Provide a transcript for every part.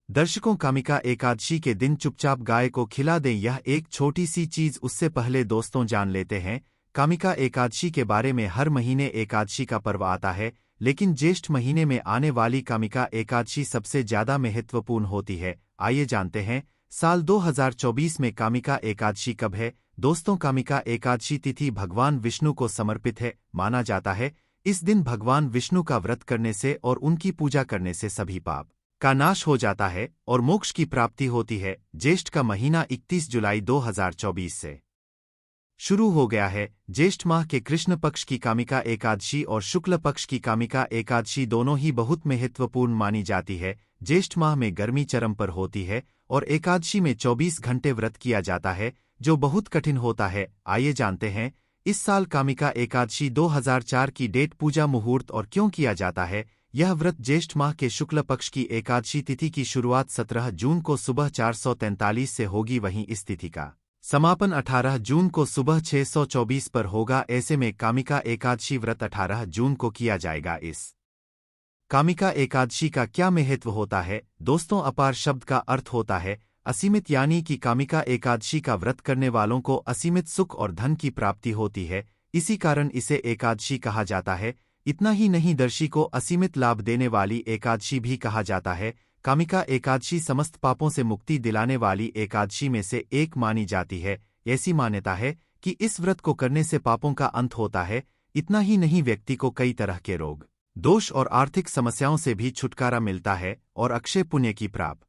दर्शकों, कामिका एकादशी के दिन चुपचाप गाय को खिला दें, यह एक छोटी सी चीज। उससे पहले दोस्तों जान लेते हैं कामिका एकादशी के बारे में। हर महीने एकादशी का पर्व आता है, लेकिन ज्येष्ठ महीने में आने वाली कामिका एकादशी सबसे ज्यादा महत्वपूर्ण होती है। आइए जानते हैं साल 2024 में कामिका एकादशी कब है। दोस्तों, कामिका एकादशी तिथि भगवान विष्णु को समर्पित है। माना जाता है इस दिन भगवान विष्णु का व्रत करने से और उनकी पूजा करने से सभी पाप का नाश हो जाता है और मोक्ष की प्राप्ति होती है। ज्येष्ठ का महीना 31 जुलाई 2024 से शुरू हो गया है। ज्येष्ठ माह के कृष्ण पक्ष की कामिका एकादशी और शुक्ल पक्ष की कामिका एकादशी दोनों ही बहुत महत्वपूर्ण मानी जाती है। ज्येष्ठ माह में गर्मी चरम पर होती है और एकादशी में 24 घंटे व्रत किया जाता है, जो बहुत कठिन होता है। आइए जानते हैं इस साल कामिका एकादशी 2004 की डेट, पूजा, मुहूर्त और क्यों किया जाता है। यह व्रत ज्येष्ठ माह के शुक्ल पक्ष की एकादशी तिथि की शुरुआत 17 जून को सुबह 443 से होगी, वहीं इस तिथि का समापन 18 जून को सुबह 624 पर होगा। ऐसे में कामिका एकादशी व्रत 18 जून को किया जाएगा। इस कामिका एकादशी का क्या महत्व होता है। दोस्तों, अपार शब्द का अर्थ होता है असीमित, यानी कि कामिका एकादशी का व्रत करने वालों को असीमित सुख और धन की प्राप्ति होती है। इसी कारण इसे एकादशी कहा जाता है। इतना ही नहीं, दर्शी को असीमित लाभ देने वाली एकादशी भी कहा जाता है। कामिका एकादशी समस्त पापों से मुक्ति दिलाने वाली एकादशी में से एक मानी जाती है। ऐसी मान्यता है कि इस व्रत को करने से पापों का अंत होता है। इतना ही नहीं, व्यक्ति को कई तरह के रोग, दोष और आर्थिक समस्याओं से भी छुटकारा मिलता है और अक्षय पुण्य की प्राप्ति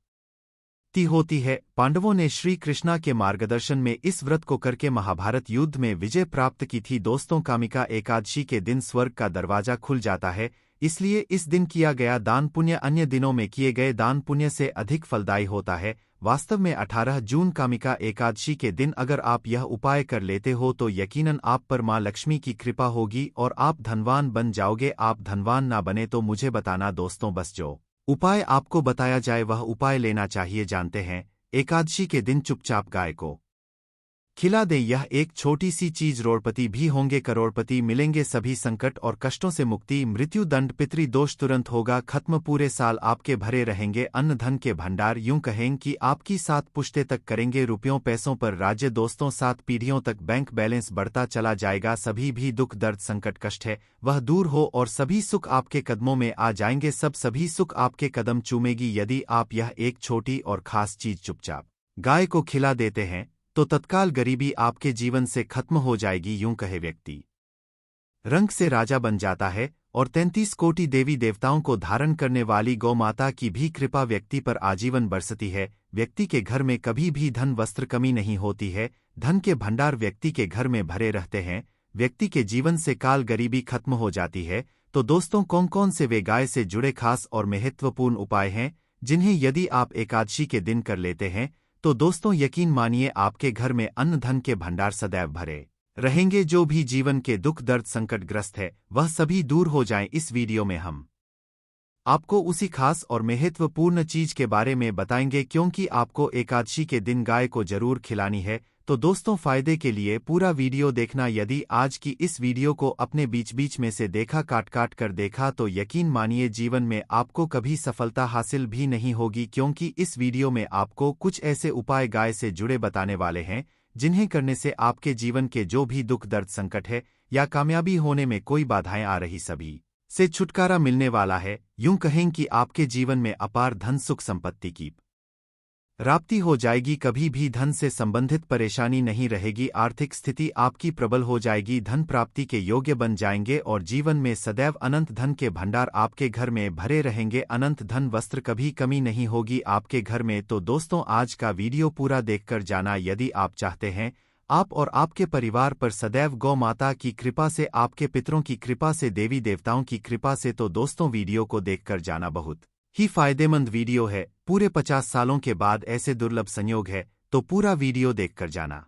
होती है। पांडवों ने श्री कृष्णा के मार्गदर्शन में इस व्रत को करके महाभारत युद्ध में विजय प्राप्त की थी। दोस्तों, कामिका एकादशी के दिन स्वर्ग का दरवाजा खुल जाता है, इसलिए इस दिन किया गया दान पुण्य अन्य दिनों में किए गए दान पुण्य से अधिक फलदायी होता है। वास्तव में 18 जून कामिका एकादशी के दिन अगर आप यह उपाय कर लेते हो तो यकीनन आप पर मां लक्ष्मी की कृपा होगी और आप धनवान बन जाओगे। आप धनवान ना बने तो मुझे बताना दोस्तों, बस जो उपाय आपको बताया जाए वह उपाय लेना चाहिए। जानते हैं एकादशी के दिन चुपचाप गाय को खिला दें, यह एक छोटी सी चीज। रोड़पति भी होंगे करोड़पति, मिलेंगे सभी संकट और कष्टों से मुक्ति, मृत्यु दंड पितृ दोष तुरंत होगा खत्म, पूरे साल आपके भरे रहेंगे अन्न धन के भंडार। यूं कहें कि आपकी 7 पुश्ते तक करेंगे रुपयों पैसों पर राज्य। दोस्तों, 7 पीढ़ियों तक बैंक बैलेंस बढ़ता चला जाएगा। सभी भी दुख दर्द संकट कष्ट है वह दूर हो और सभी सुख आपके कदमों में आ जाएंगे। सभी सुख आपके कदम चूमेगी। यदि आप यह एक छोटी और खास चीज चुपचाप गाय को खिला देते हैं तो तत्काल गरीबी आपके जीवन से खत्म हो जाएगी। यूं कहे व्यक्ति रंग से राजा बन जाता है और 33 कोटि देवी देवताओं को धारण करने वाली गौ माता की भी कृपा व्यक्ति पर आजीवन बरसती है। व्यक्ति के घर में कभी भी धन वस्त्र कमी नहीं होती है। धन के भंडार व्यक्ति के घर में भरे रहते हैं। व्यक्ति के जीवन से काल गरीबी खत्म हो जाती है। तो दोस्तों, कौन कौन से वे गाय से जुड़े खास और महत्वपूर्ण उपाय हैं जिन्हें यदि आप एकादशी के दिन कर लेते हैं तो दोस्तों यकीन मानिए आपके घर में अन्न धन के भंडार सदैव भरे रहेंगे। जो भी जीवन के दुख दर्द संकटग्रस्त है वह सभी दूर हो जाएं। इस वीडियो में हम आपको उसी खास और महत्वपूर्ण चीज के बारे में बताएंगे क्योंकि आपको एकादशी के दिन गाय को जरूर खिलानी है। तो दोस्तों, फायदे के लिए पूरा वीडियो देखना। यदि आज की इस वीडियो को अपने बीच में से देखा, काट कर देखा, तो यकीन मानिए जीवन में आपको कभी सफलता हासिल भी नहीं होगी, क्योंकि इस वीडियो में आपको कुछ ऐसे उपाय गाय से जुड़े बताने वाले हैं जिन्हें करने से आपके जीवन के जो भी दुख दर्द संकट है या कामयाबी होने में कोई बाधाएं आ रही सभी से छुटकारा मिलने वाला है। यूं कहें कि आपके जीवन में अपार धन सुख संपत्ति की प्राप्ति हो जाएगी। कभी भी धन से संबंधित परेशानी नहीं रहेगी। आर्थिक स्थिति आपकी प्रबल हो जाएगी। धन प्राप्ति के योग्य बन जाएंगे और जीवन में सदैव अनंत धन के भंडार आपके घर में भरे रहेंगे। अनंत धन वस्त्र कभी कमी नहीं होगी आपके घर में। तो दोस्तों, आज का वीडियो पूरा देखकर जाना। यदि आप चाहते हैं आप और आपके परिवार पर सदैव गौ माता की कृपा से, आपके पितरों की कृपा से, देवी देवताओं की कृपा से, तो दोस्तों वीडियो को देखकर जाना। बहुत ही फायदेमंद वीडियो है। पूरे 50 सालों के बाद ऐसे दुर्लभ संयोग है, तो पूरा वीडियो देखकर जाना।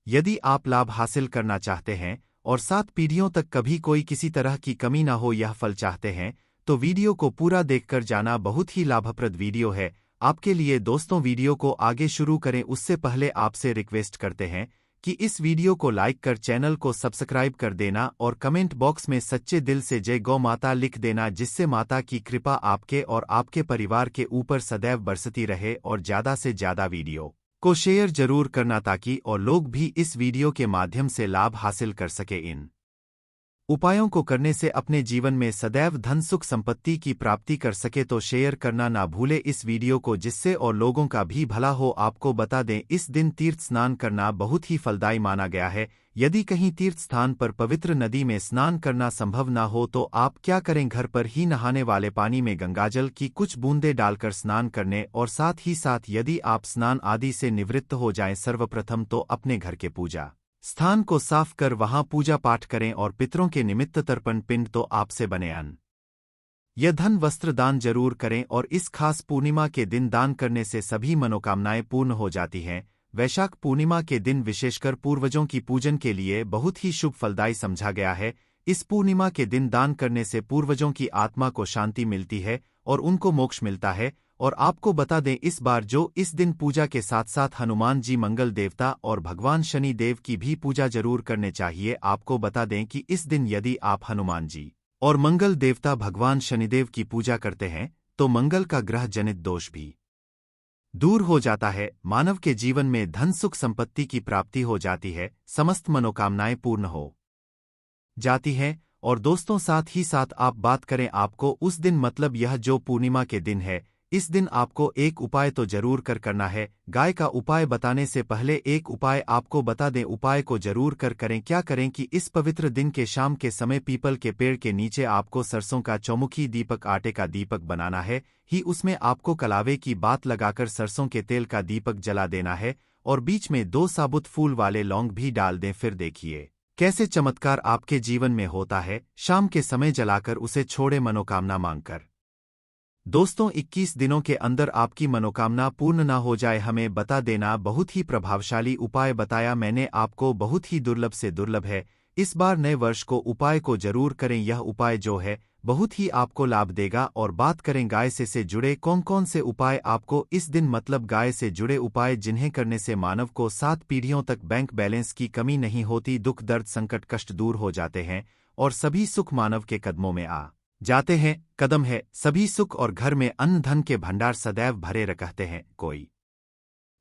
यदि आप लाभ हासिल करना चाहते हैं और 7 पीढ़ियों तक कभी कोई किसी तरह की कमी ना हो, यह फल चाहते हैं, तो वीडियो को पूरा देखकर जाना। बहुत ही लाभप्रद वीडियो है आपके लिए। दोस्तों, वीडियो को आगे शुरू करें उससे पहले आपसे रिक्वेस्ट करते हैं कि इस वीडियो को लाइक कर चैनल को सब्सक्राइब कर देना और कमेंट बॉक्स में सच्चे दिल से जय गौ माता लिख देना, जिससे माता की कृपा आपके और आपके परिवार के ऊपर सदैव बरसती रहे। और ज़्यादा से ज़्यादा वीडियो को शेयर जरूर करना ताकि और लोग भी इस वीडियो के माध्यम से लाभ हासिल कर सके। इन उपायों को करने से अपने जीवन में सदैव धन सुख संपत्ति की प्राप्ति कर सके, तो शेयर करना ना भूले इस वीडियो को, जिससे और लोगों का भी भला हो। आपको बता दें, इस दिन तीर्थ स्नान करना बहुत ही फलदायी माना गया है। यदि कहीं तीर्थ स्थान पर पवित्र नदी में स्नान करना संभव ना हो तो आप क्या करें, घर पर ही नहाने वाले पानी में गंगाजल की कुछ बूंदें डालकर स्नान करने, और साथ ही साथ यदि आप स्नान आदि से निवृत्त हो जाएं, सर्वप्रथम तो अपने घर के पूजा स्थान को साफ कर वहां पूजा पाठ करें और पितरों के निमित्त तर्पण पिंड तो आपसे बने अन्न या धन वस्त्र दान जरूर करें। और इस खास पूर्णिमा के दिन दान करने से सभी मनोकामनाएं पूर्ण हो जाती हैं। वैशाख पूर्णिमा के दिन विशेषकर पूर्वजों की पूजन के लिए बहुत ही शुभ फलदायी समझा गया है। इस पूर्णिमा के दिन दान करने से पूर्वजों की आत्मा को शांति मिलती है और उनको मोक्ष मिलता है। और आपको बता दें, इस बार जो इस दिन पूजा के साथ साथ हनुमान जी, मंगल देवता और भगवान शनि देव की भी पूजा जरूर करने चाहिए। आपको बता दें कि इस दिन यदि आप हनुमान जी और मंगल देवता भगवान शनिदेव की पूजा करते हैं तो मंगल का ग्रह जनित दोष भी दूर हो जाता है, मानव के जीवन में धन सुख संपत्ति की प्राप्ति हो जाती है, समस्त मनोकामनाएं पूर्ण हो जाती हैं। और दोस्तों, साथ ही साथ आप बात करें आपको उस दिन, मतलब यह जो पूर्णिमा के दिन है, इस दिन आपको एक उपाय तो जरूर करना है। गाय का उपाय बताने से पहले एक उपाय आपको बता दें, उपाय को जरूर करें। क्या करें कि इस पवित्र दिन के शाम के समय पीपल के पेड़ के नीचे आपको सरसों का चौमुखी दीपक, आटे का दीपक बनाना है ही उसमें आपको कलावे की बात लगाकर सरसों के तेल का दीपक जला देना है और बीच में 2 साबुत फूल वाले लौंग भी डाल दें। फिर देखिए कैसे चमत्कार आपके जीवन में होता है। शाम के समय जलाकर उसे छोड़े मनोकामना मांगकर। दोस्तों, 21 दिनों के अंदर आपकी मनोकामना पूर्ण ना हो जाए, हमें बता देना। बहुत ही प्रभावशाली उपाय बताया मैंने आपको, बहुत ही दुर्लभ से दुर्लभ है। इस बार नए वर्ष को उपाय को जरूर करें। यह उपाय जो है बहुत ही आपको लाभ देगा। और बात करें गाय से जुड़े कौन कौन से उपाय आपको इस दिन, मतलब गाय से जुड़े उपाय जिन्हें करने से मानव को 7 पीढ़ियों तक बैंक बैलेंस की कमी नहीं होती, दुख दर्द संकट कष्ट दूर हो जाते हैं और सभी सुख मानव के कदमों में आ जाते हैं। कदम है सभी सुख और घर में अन्न धन के भंडार सदैव भरे रहते हैं, कोई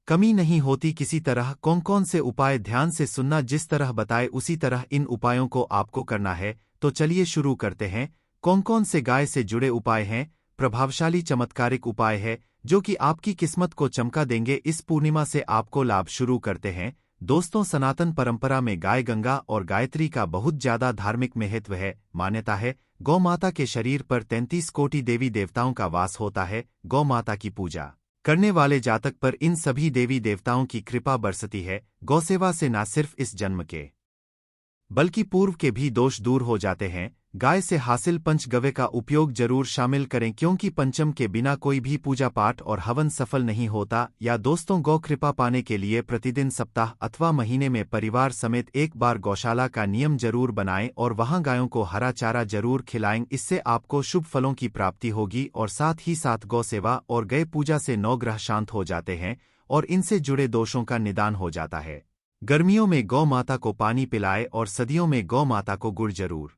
कमी नहीं होती किसी तरह। कौन कौन से उपाय ध्यान से सुनना, जिस तरह बताए उसी तरह इन उपायों को आपको करना है। तो चलिए शुरू करते हैं। कौन कौन से गाय से जुड़े उपाय हैं। प्रभावशाली चमत्कारिक उपाय है जो कि आपकी किस्मत को चमका देंगे। इस पूर्णिमा से आपको लाभ शुरू करते हैं। दोस्तों, सनातन परंपरा में गाय गंगा और गायत्री का बहुत ज्यादा धार्मिक महत्व है। मान्यता है गौ माता के शरीर पर 33 कोटि देवी देवताओं का वास होता है। गौ माता की पूजा करने वाले जातक पर इन सभी देवी देवताओं की कृपा बरसती है। गौसेवा से न सिर्फ इस जन्म के बल्कि पूर्व के भी दोष दूर हो जाते हैं। गाय से हासिल पंचगव्य का उपयोग जरूर शामिल करें, क्योंकि पंचम के बिना कोई भी पूजा पाठ और हवन सफल नहीं होता। या दोस्तों, गौ कृपा पाने के लिए प्रतिदिन, सप्ताह अथवा महीने में परिवार समेत एक बार गौशाला का नियम जरूर बनाएं और वहां गायों को हरा चारा जरूर खिलाएं। इससे आपको शुभ फलों की प्राप्ति होगी और साथ ही साथ गौ सेवा और गौ पूजा से 9 ग्रह शांत हो जाते हैं और इनसे जुड़े दोषों का निदान हो जाता है। गर्मियों में गौ माता को पानी पिलाएं और सर्दियों में गौ माता को गुड़ जरूर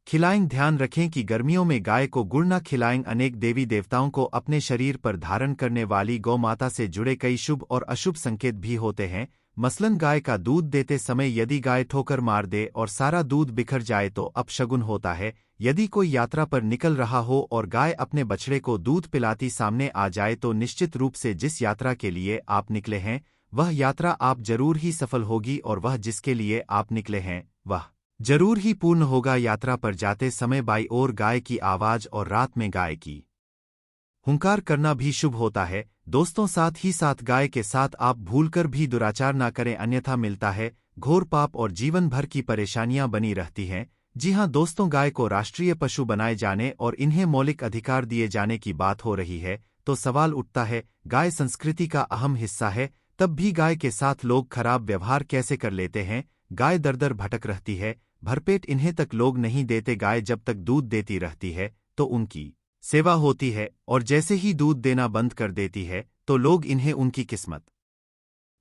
खिलाएं। ध्यान रखें कि गर्मियों में गाय को गुड़ न खिलाएं। अनेक देवी देवताओं को अपने शरीर पर धारण करने वाली गौ माता से जुड़े कई शुभ और अशुभ संकेत भी होते हैं। मसलन, गाय का दूध देते समय यदि गाय ठोकर मार दे और सारा दूध बिखर जाए तो अपशगुन होता है। यदि कोई यात्रा पर निकल रहा हो और गाय अपने बछड़े को दूध पिलाती सामने आ जाए तो निश्चित रूप से जिस यात्रा के लिए आप निकले हैं वह यात्रा आप जरूर ही सफल होगी और वह जिसके लिए आप निकले हैं वह जरूर ही पूर्ण होगा। यात्रा पर जाते समय बाई ओर गाय की आवाज और रात में गाय की हुंकार करना भी शुभ होता है। दोस्तों, साथ ही साथ गाय के साथ आप भूलकर भी दुराचार ना करें, अन्यथा मिलता है घोर पाप और जीवन भर की परेशानियां बनी रहती हैं। जी हां दोस्तों, गाय को राष्ट्रीय पशु बनाए जाने और इन्हें मौलिक अधिकार दिए जाने की बात हो रही है तो सवाल उठता है, गाय संस्कृति का अहम हिस्सा है, तब भी गाय के साथ लोग खराब व्यवहार कैसे कर लेते हैं। गाय दर दर भटक रहती है, भरपेट इन्हें तक लोग नहीं देते। गाय जब तक दूध देती रहती है तो उनकी सेवा होती है और जैसे ही दूध देना बंद कर देती है तो लोग इन्हें उनकी किस्मत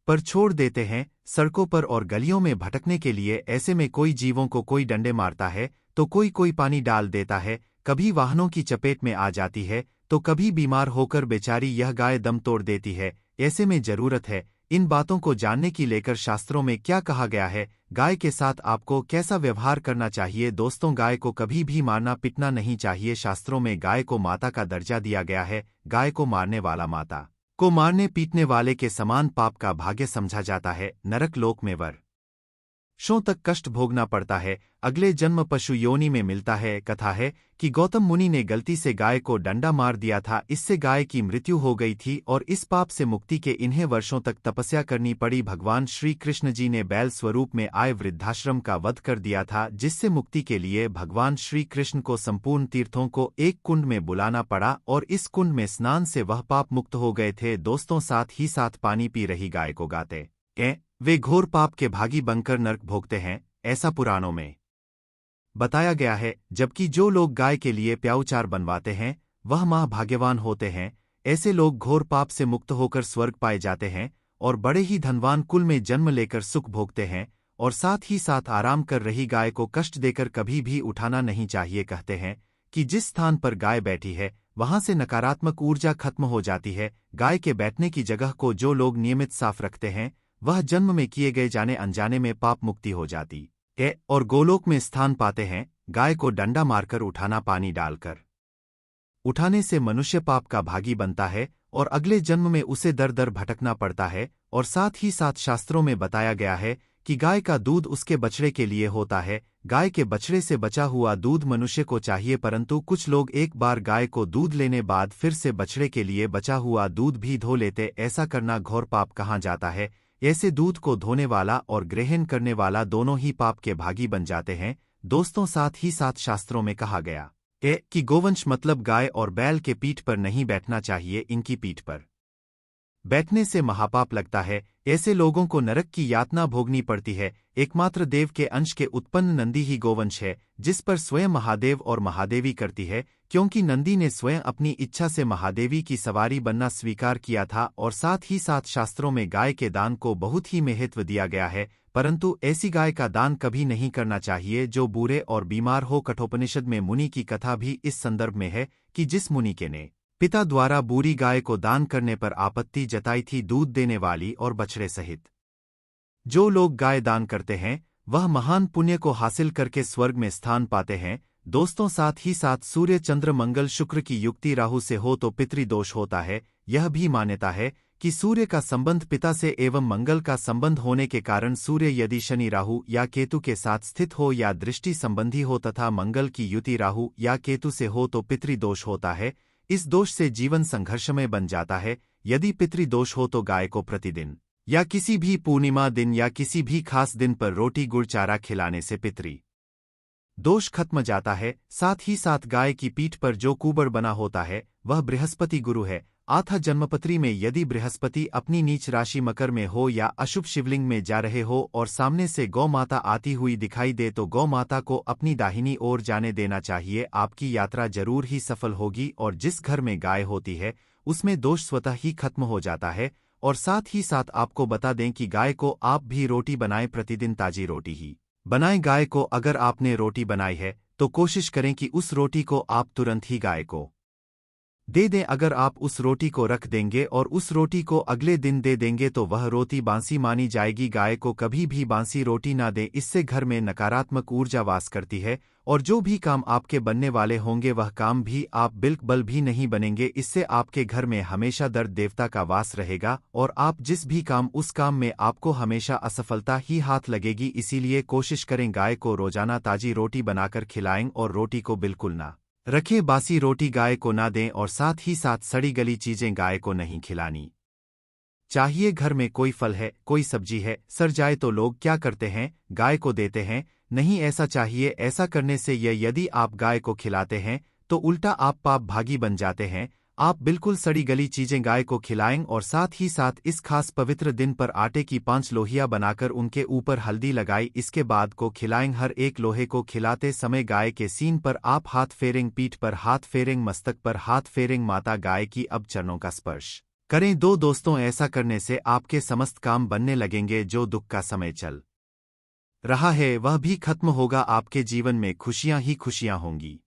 पर छोड़ देते हैं, सड़कों पर और गलियों में भटकने के लिए। ऐसे में कोई जीवों को कोई डंडे मारता है, तो कोई पानी डाल देता है, कभी वाहनों की चपेट में आ जाती है, तो कभी बीमार होकर बेचारी यह गाय दम तोड़ देती है। ऐसे में जरूरत है इन बातों को जानने की लेकर शास्त्रों में क्या कहा गया है, गाय के साथ आपको कैसा व्यवहार करना चाहिए। दोस्तों, गाय को कभी भी मारना पीटना नहीं चाहिए। शास्त्रों में गाय को माता का दर्जा दिया गया है। गाय को मारने वाला माता को मारने पीटने वाले के समान पाप का भाग्य समझा जाता है। नरक लोक में वर्षों तक कष्ट भोगना पड़ता है, अगले जन्म पशु योनि में मिलता है। कथा है कि गौतम मुनि ने गलती से गाय को डंडा मार दिया था, इससे गाय की मृत्यु हो गई थी और इस पाप से मुक्ति के इन्हें वर्षों तक तपस्या करनी पड़ी। भगवान श्री कृष्ण जी ने बैल स्वरूप में आए वृद्धाश्रम का वध कर दिया था, जिससे मुक्ति के लिए भगवान श्री कृष्ण को संपूर्ण तीर्थों को एक कुंड में बुलाना पड़ा और इस कुंड में स्नान से वह पाप मुक्त हो गए थे। दोस्तों, साथ ही साथ पानी पी रही गाय को गाते वे घोर पाप के भागी बनकर नरक भोगते हैं, ऐसा पुराणों में बताया गया है। जबकि जो लोग गाय के लिए प्याऊचार बनवाते हैं वह महाभाग्यवान होते हैं। ऐसे लोग घोर पाप से मुक्त होकर स्वर्ग पाए जाते हैं और बड़े ही धनवान कुल में जन्म लेकर सुख भोगते हैं। और साथ ही साथ आराम कर रही गाय को कष्ट देकर कभी भी उठाना नहीं चाहिए। कहते हैं कि जिस स्थान पर गाय बैठी है वहां से नकारात्मक ऊर्जा खत्म हो जाती है। गाय के बैठने की जगह को जो लोग नियमित साफ रखते हैं वह जन्म में किए गए जाने अनजाने में पाप मुक्ति हो जाती है और गोलोक में स्थान पाते हैं। गाय को डंडा मारकर उठाना, पानी डालकर उठाने से मनुष्य पाप का भागी बनता है और अगले जन्म में उसे दर दर भटकना पड़ता है। और साथ ही साथ शास्त्रों में बताया गया है कि गाय का दूध उसके बछड़े के लिए होता है। गाय के बछड़े से बचा हुआ दूध मनुष्य को चाहिए, परंतु कुछ लोग एक बार गाय को दूध लेने बाद फिर से बछड़े के लिए बचा हुआ दूध भी धो लेते। ऐसा करना घोर पाप कहा जाता है। ऐसे दूध को धोने वाला और ग्रहण करने वाला दोनों ही पाप के भागी बन जाते हैं। दोस्तों, साथ ही साथ शास्त्रों में कहा गया है कि गोवंश मतलब गाय और बैल के पीठ पर नहीं बैठना चाहिए, इनकी पीठ पर बैठने से महापाप लगता है। ऐसे लोगों को नरक की यातना भोगनी पड़ती है। एकमात्र देव के अंश के उत्पन्न नंदी ही गोवंश है, जिस पर स्वयं महादेव और महादेवी करती है, क्योंकि नंदी ने स्वयं अपनी इच्छा से महादेवी की सवारी बनना स्वीकार किया था। और साथ ही साथ शास्त्रों में गाय के दान को बहुत ही महत्व दिया गया है, परंतु ऐसी गाय का दान कभी नहीं करना चाहिए जो बूढ़े और बीमार हो। कठोपनिषद में मुनि की कथा भी इस संदर्भ में है कि जिस मुनि के ने पिता द्वारा बूढ़ी गाय को दान करने पर आपत्ति जताई थी, दूध देने वाली और बछड़े सहित जो लोग गाय दान करते हैं वह महान पुण्य को हासिल करके स्वर्ग में स्थान पाते हैं। दोस्तों, साथ ही साथ सूर्य चंद्र मंगल शुक्र की युक्ति राहु से हो तो पितृदोष होता है। यह भी मान्यता है कि सूर्य का संबंध पिता से एवं मंगल का संबंध होने के कारण सूर्य यदि शनि राहु या केतु के साथ स्थित हो या दृष्टि संबंधी हो तथा मंगल की युति राहु या केतु से हो तो पितृदोष होता है। इस दोष से जीवन संघर्षमय बन जाता है। यदि पितृदोष हो तो गाय को प्रतिदिन या किसी भी पूर्णिमा दिन या किसी भी खास दिन पर रोटी गुड़ चारा खिलाने से पितृ दोष खत्म जाता है। साथ ही साथ गाय की पीठ पर जो कुबड़ बना होता है वह बृहस्पति गुरु है। आथा जन्मपत्री में यदि बृहस्पति अपनी नीच राशि मकर में हो या अशुभ शिवलिंग में जा रहे हो और सामने से गौ माता आती हुई दिखाई दे तो गौ माता को अपनी दाहिनी ओर जाने देना चाहिए। आपकी यात्रा जरूर ही सफल होगी और जिस घर में गाय होती है उसमें दोष स्वतः ही खत्म हो जाता है। और साथ ही साथ आपको बता दें कि गाय को आप भी रोटी बनाएं, प्रतिदिन ताजी रोटी ही बनाएं। गाय को अगर आपने रोटी बनाई है तो कोशिश करें कि उस रोटी को आप तुरंत ही गाय को दे दें। अगर आप उस रोटी को रख देंगे और उस रोटी को अगले दिन दे देंगे तो वह रोटी बांसी मानी जाएगी। गाय को कभी भी बांसी रोटी ना दें, इससे घर में नकारात्मक ऊर्जा वास करती है और जो भी काम आपके बनने वाले होंगे वह काम भी आप बिल्कुल भी नहीं बनेंगे। इससे आपके घर में हमेशा दर्द देवता का वास रहेगा और आप जिस भी काम उस काम में आपको हमेशा असफलता ही हाथ लगेगी। इसीलिए कोशिश करें गाय को रोजाना ताजी रोटी बनाकर खिलाएं और रोटी को बिल्कुल ना रखें। बासी रोटी गाय को ना दें और साथ ही साथ सड़ी गली चीजें गाय को नहीं खिलानी चाहिए। घर में कोई फल है, कोई सब्जी है, सड़ जाए तो लोग क्या करते हैं, गाय को देते हैं। नहीं ऐसा चाहिए। ऐसा करने से यदि आप गाय को खिलाते हैं तो उल्टा आप पाप भागी बन जाते हैं। आप बिल्कुल सड़ी गली चीजें गाय को खिलाएं और साथ ही साथ इस खास पवित्र दिन पर आटे की 5 लोहियां बनाकर उनके ऊपर हल्दी लगाई, इसके बाद को खिलाएं। हर एक लोहे को खिलाते समय गाय के सीन पर आप हाथ फेरेंग, पीठ पर हाथ फेरेंग, मस्तक पर हाथ फेरेंग। माता गाय की अब चरणों का स्पर्श करें। दो दोस्तों, ऐसा करने से आपके समस्त काम बनने लगेंगे। जो दुख का समय चल रहा है वह भी खत्म होगा। आपके जीवन में खुशियां ही खुशियां होंगी।